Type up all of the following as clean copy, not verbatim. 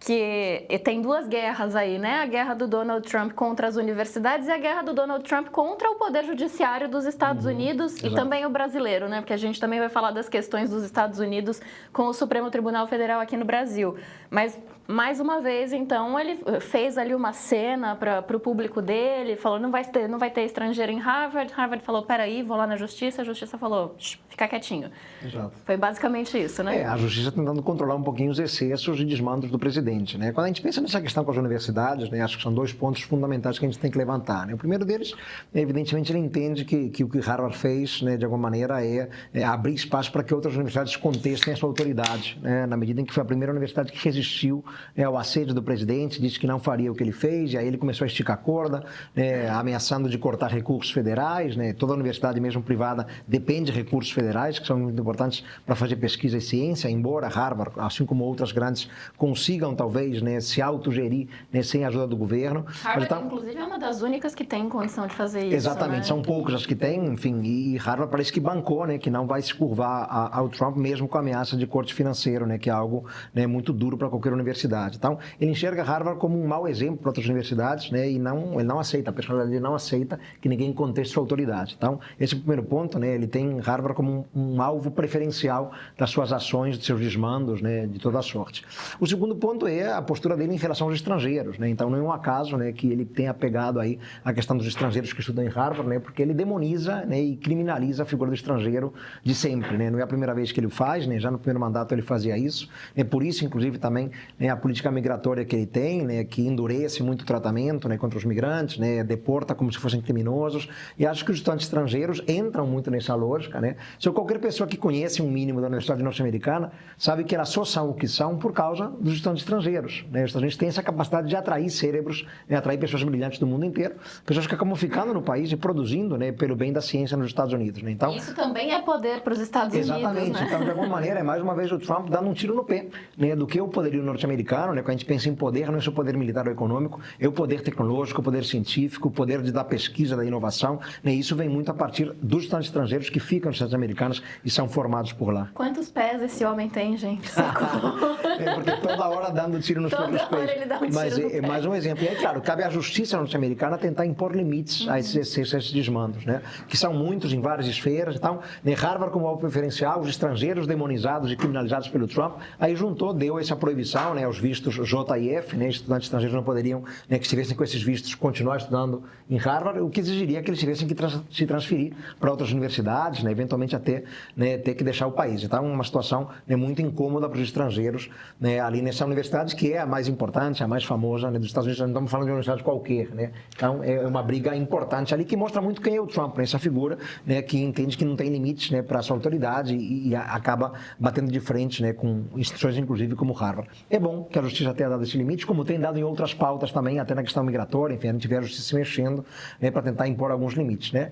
que tem duas guerras aí, né? A guerra do Donald Trump contra as universidades e a guerra do Donald Trump contra o poder judiciário dos Estados Unidos e também o brasileiro, né? Porque a gente também vai falar das questões dos Estados Unidos com o Supremo Tribunal Federal aqui no Brasil. Mas, mais uma vez, então, ele fez ali uma cena para o público dele, falou, não vai ter estrangeiro em Harvard. Harvard falou, peraí, vou lá na Justiça. A Justiça falou, fica quietinho. Exato. Foi basicamente isso, né? A Justiça tentando controlar um pouquinho os excessos e desmandos do presidente, né? Quando a gente pensa nessa questão com as universidades, né, acho que são dois pontos fundamentais que a gente tem que levantar, né? O primeiro deles, evidentemente, ele entende que o que Harvard fez, né, de alguma maneira, é abrir espaço para que outras universidades contestem a sua autoridade, né? Na medida em que foi a primeira universidade que resistiu ao assédio do presidente, disse que não faria o que ele fez, e aí ele começou a esticar a corda, né, ameaçando de cortar recursos federais, né? Toda universidade, mesmo privada, depende de recursos federais, que são muito importantes para fazer pesquisa e ciência, embora Harvard, assim como outras grandes, consigam, talvez, né, se autogerir, né, sem a ajuda do governo. Harvard, então, inclusive, é uma das únicas que tem condição de fazer isso. Exatamente, né? São poucas as que têm, enfim, e Harvard parece que bancou, né, que não vai se curvar ao Trump, mesmo com a ameaça de corte financeiro, né, que é algo, né, muito duro para qualquer universidade. Então, ele enxerga Harvard como um mau exemplo para outras universidades, né, e ele não aceita, a personalidade dele não aceita que ninguém conteste sua autoridade. Então, esse é o primeiro ponto, né, ele tem Harvard como um alvo preferencial das suas ações, de seus desmandos, né, de toda a sorte. O segundo ponto é a postura dele em relação aos estrangeiros, né? Então não é um acaso, né, que ele tenha pegado aí a questão dos estrangeiros que estudam em Harvard, né, porque ele demoniza, né, e criminaliza a figura do estrangeiro de sempre, né? Não é a primeira vez que ele faz, né? Já no primeiro mandato ele fazia isso, né? Por isso, inclusive, também, né, a política migratória que ele tem, né, que endurece muito o tratamento, né, contra os migrantes, né, deporta como se fossem criminosos, e acho que os estudantes estrangeiros entram muito nessa lógica, né? Se qualquer pessoa que conhece um mínimo da Universidade Norte-Americana sabe que elas só são o que são por causa dos estudantes estrangeiros, né? Os Estados Unidos têm essa capacidade de atrair cérebros, né, atrair pessoas brilhantes do mundo inteiro, pessoas que acabam ficando no país e produzindo, né, pelo bem da ciência nos Estados Unidos, né? Então, isso também é poder para os Estados Unidos, exatamente, né? Então, de alguma maneira, é mais uma vez o Trump dando um tiro no pé, né, do que o poderio norte-americano, né? Quando a gente pensa em poder, não é só o poder militar ou econômico, é o poder tecnológico, o poder científico, o poder da pesquisa, da inovação, né? Isso vem muito a partir dos estudantes estrangeiros que ficam nos Estados Americanos e são formados por lá. Quantos pés esse homem tem, gente? Porque toda hora dando tiro nos próprios pés. Ele dá um Mas tiro no é pé. mais um exemplo. E é claro, cabe à justiça norte-americana tentar impor limites a esses desmandos, né? Que são muitos em várias esferas. Então, né, Harvard como alvo preferencial, os estrangeiros demonizados e criminalizados pelo Trump, aí deu essa proibição, né, aos vistos J e F, né, estudantes estrangeiros não poderiam, né, que estivessem com esses vistos, continuar estudando em Harvard, o que exigiria que eles tivessem que se transferir para outras universidades, né, eventualmente até, né, ter que deixar o país. Então, uma situação, né, muito incômoda para os estrangeiros, né, ali nessa universidade, que é a mais importante, a mais famosa, né, dos Estados Unidos. Não estamos falando de uma universidade qualquer, né? Então, é uma briga importante ali que mostra muito quem é o Trump, né, essa figura, né, que entende que não tem limites, né, para a sua autoridade e acaba batendo de frente, né, com instituições, inclusive, como Harvard. É bom que a justiça tenha dado esse limite, como tem dado em outras pautas também, até na questão migratória, enfim, a gente vê a justiça se mexendo, né, para tentar impor alguns limites, né?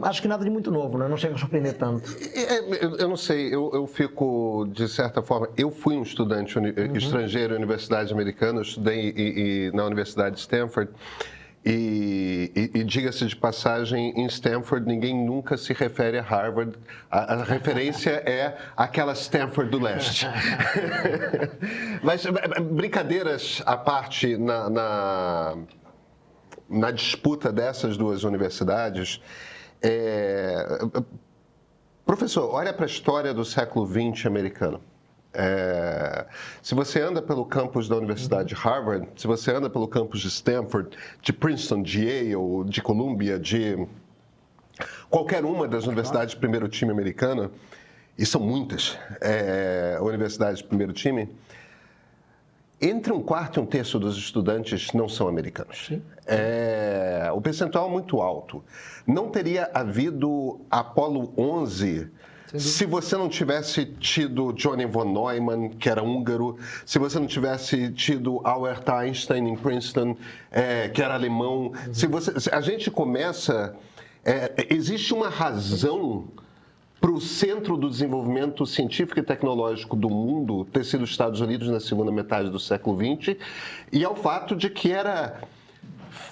Acho que nada de muito novo, né? Não chega a surpreender tanto. Eu não sei, eu fico, de certa forma, eu fui um estudante estrangeiro em universidades americanas, estudei na Universidade de Stanford, e diga-se de passagem, em Stanford ninguém nunca se refere a Harvard, a referência é aquela Stanford do leste. Mas, brincadeiras à parte, na disputa dessas duas universidades, professor, olha para a história do século XX americano. Se você anda pelo campus da Universidade de Harvard, se você anda pelo campus de Stanford, de Princeton, de Yale, de Columbia, de qualquer uma das universidades de primeiro time americana, e são muitas universidades de primeiro time, entre um quarto e um terço dos estudantes não são americanos. O percentual é muito alto. Não teria havido Apollo 11 se você não tivesse tido Johnny von Neumann, que era húngaro, se você não tivesse tido Albert Einstein em Princeton, que era alemão. A gente começa... existe uma razão para o centro do desenvolvimento científico e tecnológico do mundo ter sido os Estados Unidos na segunda metade do século XX, e ao fato de que era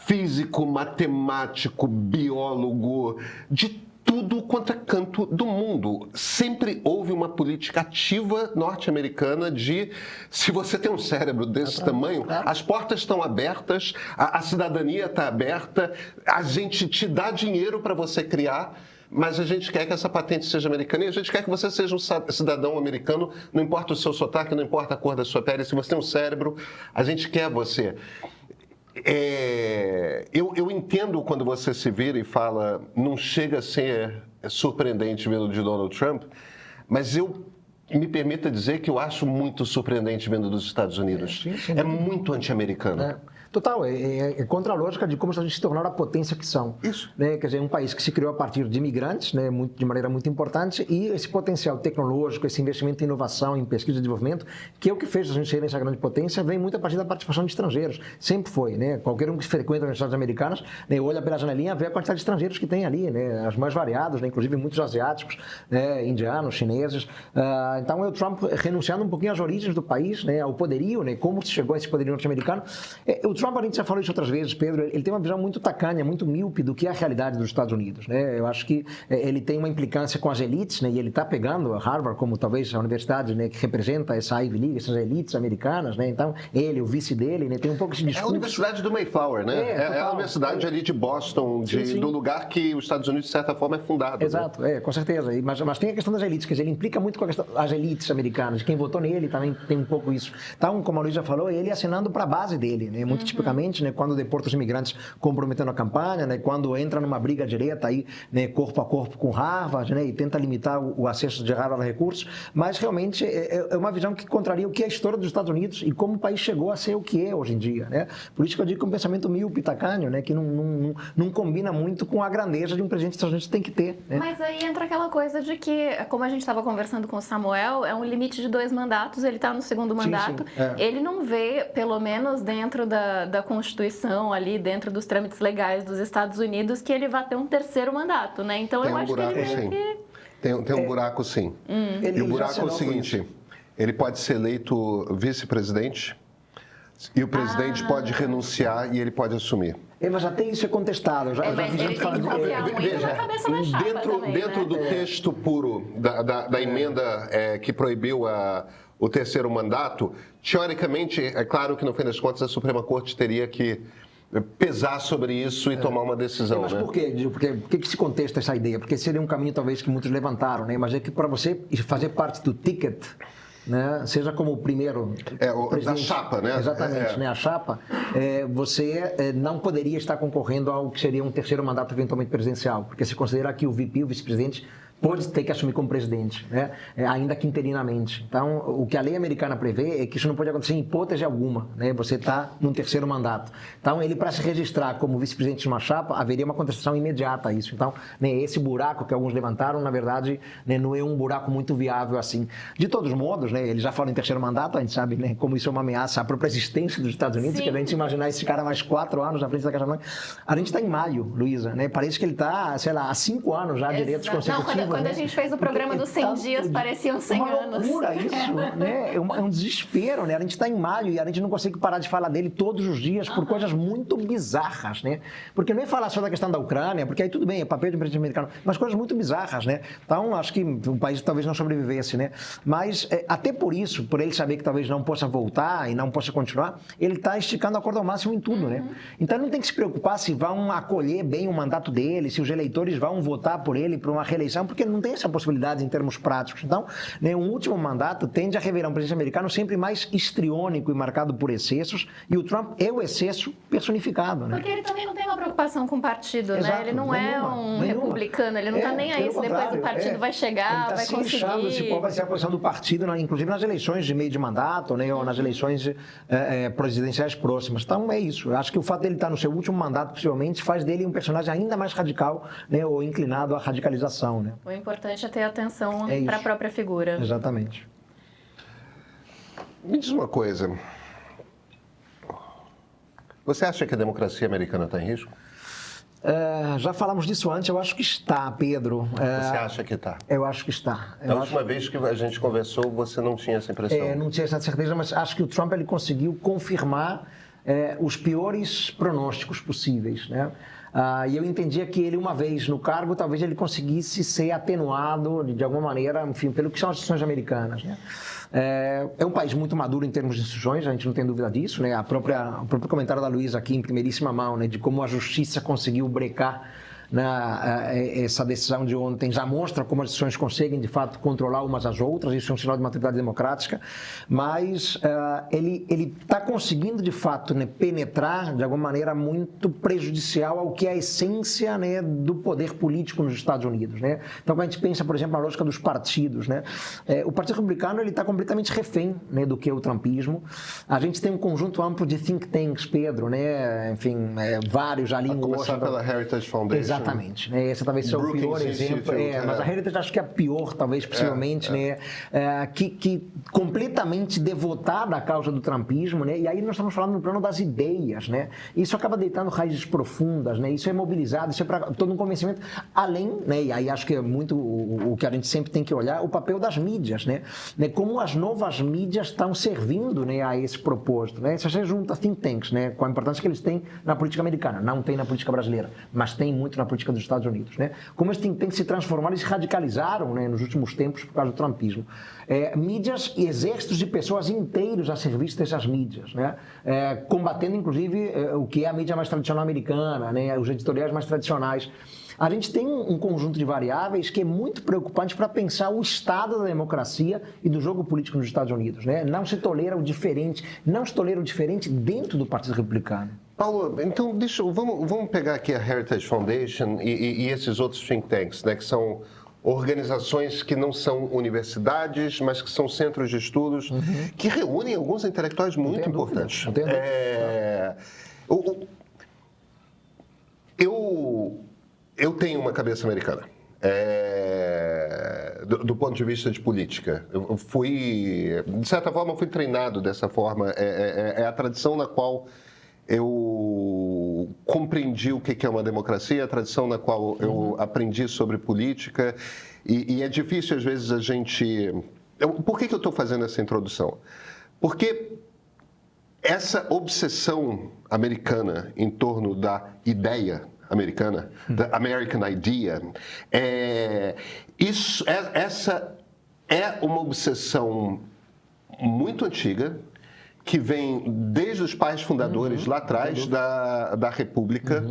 físico, matemático, biólogo, de tudo quanto é canto do mundo. Sempre houve uma política ativa norte-americana de, se você tem um cérebro desse tamanho, as portas estão abertas, a cidadania está aberta, a gente te dá dinheiro para você criar, mas a gente quer que essa patente seja americana e a gente quer que você seja um cidadão americano, não importa o seu sotaque, não importa a cor da sua pele, se você tem um cérebro, a gente quer você. Eu entendo quando você se vira e fala, não chega a ser surpreendente vendo de Donald Trump, mas me permita dizer que eu acho muito surpreendente vendo dos Estados Unidos. Sim. É muito anti-americano. Total, é contra a lógica de como a gente se tornar a potência que são. Isso. Né? Quer dizer, um país que se criou a partir de imigrantes, né? De maneira muito importante, e esse potencial tecnológico, esse investimento em inovação, em pesquisa e desenvolvimento, que é o que fez a gente ser essa grande potência, vem muito a partir da participação de estrangeiros. Sempre foi, né? Qualquer um que frequenta as universidades americanas, né? Olha pela janelinha, vê a quantidade de estrangeiros que tem ali, né? As mais variadas, né? Inclusive muitos asiáticos, né? Indianos, chineses. Então, o Trump renunciando um pouquinho às origens do país, né? Ao poderio, né? Como se chegou a esse poderio norte-americano. O Trump, a gente já falou isso outras vezes, Pedro, ele tem uma visão muito tacanha, muito míope do que é a realidade dos Estados Unidos, né? Eu acho que ele tem uma implicância com as elites, né? E ele está pegando a Harvard como talvez a universidade, né, que representa essa Ivy League, essas elites americanas, né? Então, ele, o vice dele, né, tem um pouco esse discurso. É a Universidade do Mayflower, né? É a universidade ali de Boston, do lugar que os Estados Unidos, de certa forma, é fundado. Exato, né? Com certeza. Mas tem a questão das elites, quer dizer, ele implica muito com as elites americanas. Quem votou nele também tem um pouco isso. Então, como a Luísa falou, ele assinando para a base dele, né? Muito tipicamente, né, quando deporta os imigrantes comprometendo a campanha, né, quando entra numa briga direta aí, né, corpo a corpo com Harvard, né, e tenta limitar o acesso de Harvard a recursos, mas realmente é uma visão que contraria o que é a história dos Estados Unidos e como o país chegou a ser o que é hoje em dia, né? Por isso que eu digo que é um pensamento míope, tacanho, né, que não combina muito com a grandeza de um presidente dos Estados Unidos tem que ter, né? Mas aí entra aquela coisa de que, como a gente estava conversando com o Samuel, é um limite de 2 mandatos, ele está no segundo mandato, ele não vê, pelo menos dentro da Constituição, ali dentro dos trâmites legais dos Estados Unidos, que ele vai ter um 3º mandato, né? Então eu acho que ele Tem um buraco, sim. E o buraco é o seguinte, ele pode ser eleito vice-presidente e o presidente pode renunciar e ele pode assumir. Mas até isso é contestado. Eu já vi gente falando dentro do texto puro da emenda que proibiu o 3º mandato, teoricamente, é claro que no fim das contas a Suprema Corte teria que pesar sobre isso e tomar uma decisão. Mas né? por quê? Por que se contesta essa ideia? Porque seria um caminho talvez que muitos levantaram, né? Mas é que para você fazer parte do ticket, né? Seja como o primeiro da chapa, né? Exatamente, né? A chapa, você não poderia estar concorrendo ao que seria um 3º mandato eventualmente presidencial, porque se considera que o VP, o vice-presidente, pode ter que assumir como presidente, né? Ainda que interinamente. Então, o que a lei americana prevê é que isso não pode acontecer em hipótese alguma, né? Você está num 3º mandato. Então, ele, para se registrar como vice-presidente de uma chapa, haveria uma contestação imediata a isso. Então, né, esse buraco que alguns levantaram, na verdade, né, não é um buraco muito viável assim. De todos modos, né, ele já fala em 3º mandato, a gente sabe, né, como isso é uma ameaça à própria existência dos Estados Unidos, que a gente imaginar esse cara mais 4 anos na frente da Casa Branca. A gente está em maio, Luísa, né? Parece que ele está, sei lá, há 5 anos já diretos consecutivos. Quando a gente fez o programa dos 100 dias, pareciam 100 anos. É uma loucura isso, né? É um desespero, né? A gente está em maio e a gente não consegue parar de falar dele todos os dias por coisas muito bizarras, né? Porque não é falar só da questão da Ucrânia, porque aí tudo bem, é papel de presidente americano, mas coisas muito bizarras, né? Então, acho que o país talvez não sobrevivesse, né? Mas, até por isso, por ele saber que talvez não possa voltar e não possa continuar, ele está esticando a corda ao máximo em tudo, né? Então, ele não tem que se preocupar se vão acolher bem o mandato dele, se os eleitores vão votar por ele para uma reeleição, porque ele não tem essa possibilidade em termos práticos. Então, né, um último mandato tende a revelar um presidente americano sempre mais histriônico e marcado por excessos, e o Trump é o excesso personificado, né? Porque ele também não tem uma preocupação com o partido, Exato, né? Ele não é um republicano, ele não está nem aí se depois o partido vai chegar, vai conseguir. Se qual vai ser a posição do partido, inclusive nas eleições de meio de mandato, né, ou nas eleições presidenciais próximas. Então, é isso. Eu acho que o fato dele estar no seu último mandato, possivelmente, faz dele um personagem ainda mais radical, né, ou inclinado à radicalização, né? O importante é ter atenção para a própria figura. Exatamente. Me diz uma coisa. Você acha que a democracia americana está em risco? Já falamos disso antes, eu acho que está, Pedro. Você acha que está? Eu acho que está. A última vez que a gente conversou, você não tinha essa impressão? Não tinha essa certeza, mas acho que o Trump ele conseguiu confirmar os piores pronósticos possíveis, né? E eu entendia que ele, uma vez no cargo, talvez ele conseguisse ser atenuado de alguma maneira, enfim, pelo que são as instituições americanas, né? É um país muito maduro em termos de instituições, a gente não tem dúvida disso, né? O próprio comentário da Luísa aqui, em primeiríssima mão, né? De como a justiça conseguiu brecar essa decisão de ontem já mostra como as instituições conseguem, de fato, controlar umas às outras, isso é um sinal de maturidade democrática, mas ele está conseguindo, de fato, né, penetrar de alguma maneira muito prejudicial ao que é a essência, né, do poder político nos Estados Unidos, né? Então, quando a gente pensa, por exemplo, na lógica dos partidos, né, o Partido Republicano está completamente refém, né, do que é o trumpismo. A gente tem um conjunto amplo de think tanks, Pedro, né, enfim, vários ali em Washington. Começar pela Heritage Foundation. Exatamente, né? Esse talvez seja o pior exemplo, mas a Heritage acho que é a pior, talvez, possivelmente, né? Que completamente devotada à causa do trumpismo, né? E aí nós estamos falando no plano das ideias, né? Isso acaba deitando raízes profundas, né? Isso é mobilizado, isso é para todo um convencimento, além, né? E aí acho que é muito o que a gente sempre tem que olhar, o papel das mídias, né? Como as novas mídias estão servindo, né, a esse propósito, né? Se você junta think tanks, né, com a importância que eles têm na política americana, não tem na política brasileira, mas tem muito na política dos Estados Unidos, né? Como eles têm que se transformar e se radicalizaram, né, nos últimos tempos por causa do trumpismo. Mídias e exércitos de pessoas inteiros a serviço dessas mídias, né? Combatendo, inclusive, o que é a mídia mais tradicional americana, né? Os editoriais mais tradicionais. A gente tem um conjunto de variáveis que é muito preocupante para pensar o estado da democracia e do jogo político nos Estados Unidos, né? Não se tolera o diferente dentro do Partido Republicano. Paulo, então vamos pegar aqui a Heritage Foundation e esses outros think tanks, né, que são organizações que não são universidades, mas que são centros de estudos, que reúnem alguns intelectuais muito importantes. Eu tenho uma cabeça americana. Do ponto de vista de política, eu fui, de certa forma, fui treinado dessa forma. É a tradição na qual eu compreendi o que é uma democracia, a tradição na qual eu aprendi sobre política, e é difícil, às vezes, a gente... Por que eu estou fazendo essa introdução? Porque essa obsessão americana em torno da ideia americana, da American Idea, essa é uma obsessão muito antiga, que vem desde os pais fundadores lá atrás da República.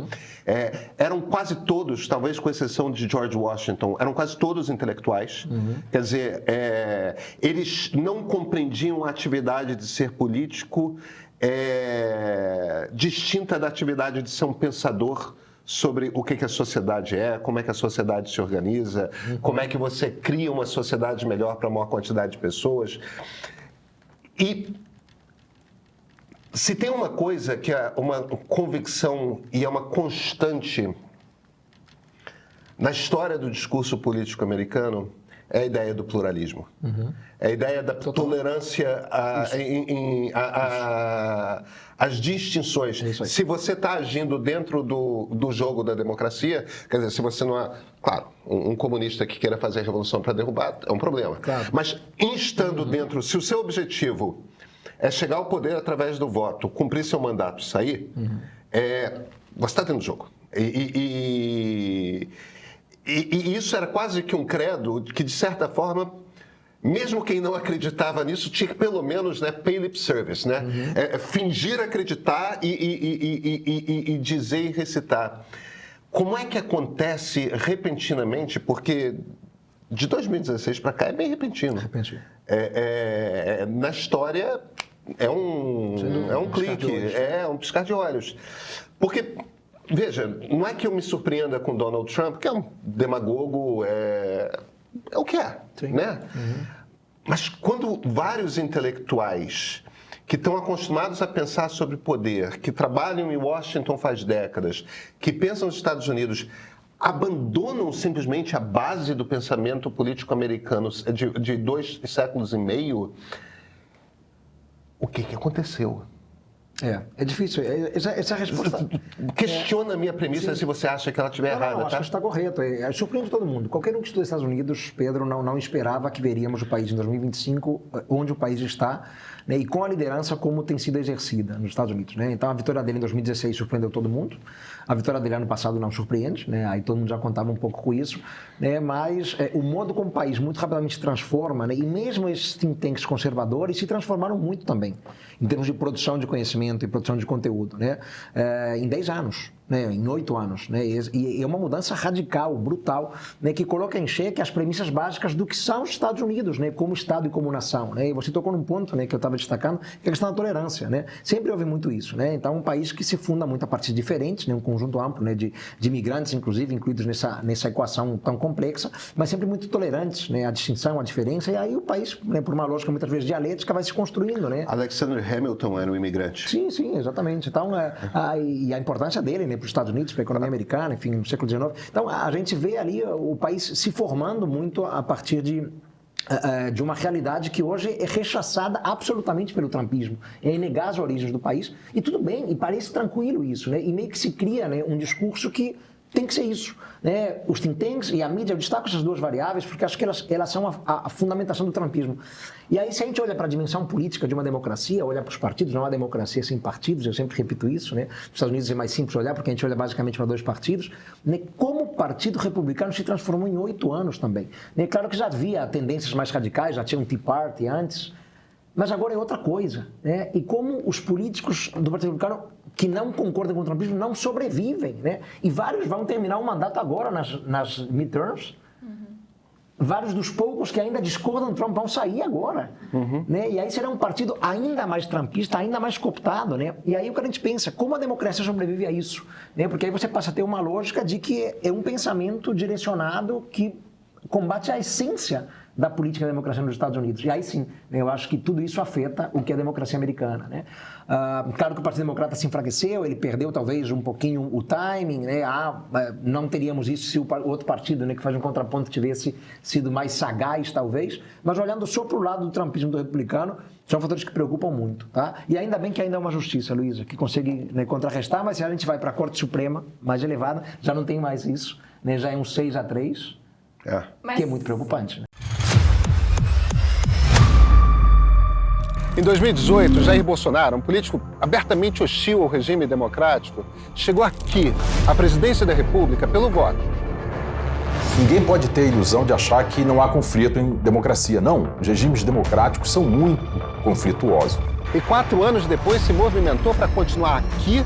Eram quase todos, talvez com exceção de George Washington, eram quase todos intelectuais. Quer dizer, eles não compreendiam a atividade de ser político distinta da atividade de ser um pensador sobre o que a sociedade é, como é que a sociedade se organiza, como é que você cria uma sociedade melhor para a maior quantidade de pessoas. E se tem uma coisa que é uma convicção e é uma constante na história do discurso político americano, é a ideia do pluralismo. É a ideia da tolerância às distinções. Se você está agindo dentro do jogo da democracia, quer dizer, se você não é... Claro, um comunista que queira fazer a revolução para derrubar é um problema. Claro. Mas, estando dentro, se o seu objetivo é chegar ao poder através do voto, cumprir seu mandato e sair, você está dentro do jogo. E isso era quase que um credo que, de certa forma, mesmo quem não acreditava nisso tinha que, pelo menos, né, pay lip service, né? Fingir acreditar e dizer e recitar. Como é que acontece repentinamente? Porque de 2016 para cá é bem repentino. Na história é um clique, é um piscar de olhos. Porque... Veja, não é que eu me surpreenda com Donald Trump, que é um demagogo, é o que é, né? Mas quando vários intelectuais que estão acostumados a pensar sobre poder, que trabalham em Washington faz décadas, que pensam nos Estados Unidos, abandonam simplesmente a base do pensamento político americano de 2 séculos e meio, o que aconteceu? É difícil. Essa resposta... Questiona a minha premissa se você acha que ela estiver errada, Não, acho que está correto. Surpreende todo mundo. Qualquer um que estuda os Estados Unidos, Pedro, não esperava que veríamos o país em 2025, onde o país está, né, e com a liderança como tem sido exercida nos Estados Unidos. Né? Então, a vitória dele em 2016 surpreendeu todo mundo. A vitória dele ano passado não surpreende, né? Aí todo mundo já contava um pouco com isso, né? Mas o modo como o país muito rapidamente se transforma, né? E mesmo esses think tanks conservadores se transformaram muito também, em termos de produção de conhecimento e produção de conteúdo, né? Em 10 anos. Né, em 8 anos, né, e é uma mudança radical, brutal, né, que coloca em xeque as premissas básicas do que são os Estados Unidos, né, como Estado e como nação, né, e você tocou num ponto, né, que eu estava destacando, que é a questão da tolerância, né, sempre houve muito isso, né, então é um país que se funda muito a partir de diferentes, né, um conjunto amplo, né, de imigrantes, inclusive, incluídos nessa equação tão complexa, mas sempre muito tolerantes, né, a distinção, a diferença, e aí o país, né, por uma lógica muitas vezes dialética, vai se construindo, né. Alexander Hamilton era um imigrante. Sim, exatamente, então, e a importância dele, né, para os Estados Unidos, para a economia americana, enfim, no século XIX. Então, a gente vê ali o país se formando muito a partir de uma realidade que hoje é rechaçada absolutamente pelo trumpismo. É negar as origens do país. E tudo bem, e parece tranquilo isso, né? E meio que se cria, né, um discurso que tem que ser isso, né? Os think tanks e a mídia, eu destaco essas duas variáveis porque acho que elas são a fundamentação do trumpismo. E aí, se a gente olha para a dimensão política de uma democracia, olha para os partidos, não é uma democracia sem partidos, eu sempre repito isso, né? Nos Estados Unidos é mais simples olhar porque a gente olha basicamente para 2 partidos, né? Como o Partido Republicano se transformou em 8 anos também. Né? Claro que já havia tendências mais radicais, já tinha um Tea Party antes, mas agora é outra coisa, né? E como os políticos do Partido Republicano que não concordam com o trumpismo não sobrevivem, né? E vários vão terminar o mandato agora nas midterms. Vários dos poucos que ainda discordam do Trump vão sair agora, né? E aí será um partido ainda mais trumpista, ainda mais cooptado, né? E aí o que a gente pensa, como a democracia sobrevive a isso, né? Porque aí você passa a ter uma lógica de que é um pensamento direcionado que combate a essência da política da democracia nos Estados Unidos. E aí sim, né, eu acho que tudo isso afeta o que é a democracia americana, né? Claro que o Partido Democrata se enfraqueceu, ele perdeu talvez um pouquinho o timing, né? Não teríamos isso se o outro partido, né, que faz um contraponto, tivesse sido mais sagaz, talvez. Mas olhando só para o lado do trumpismo do republicano, são fatores que preocupam muito, tá? E ainda bem que ainda é uma justiça, Luísa, que consegue, né, contrarrestar, mas se a gente vai para a Corte Suprema, mais elevada, já não tem mais isso, né? Já é um 6-3, que é muito preocupante, né? Em 2018, Jair Bolsonaro, um político abertamente hostil ao regime democrático, chegou aqui, à presidência da República, pelo voto. Ninguém pode ter a ilusão de achar que não há conflito em democracia. Não, os regimes democráticos são muito conflituosos. E 4 anos depois se movimentou para continuar aqui,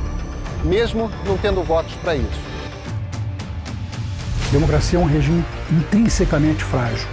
mesmo não tendo votos para isso. Democracia é um regime intrinsecamente frágil.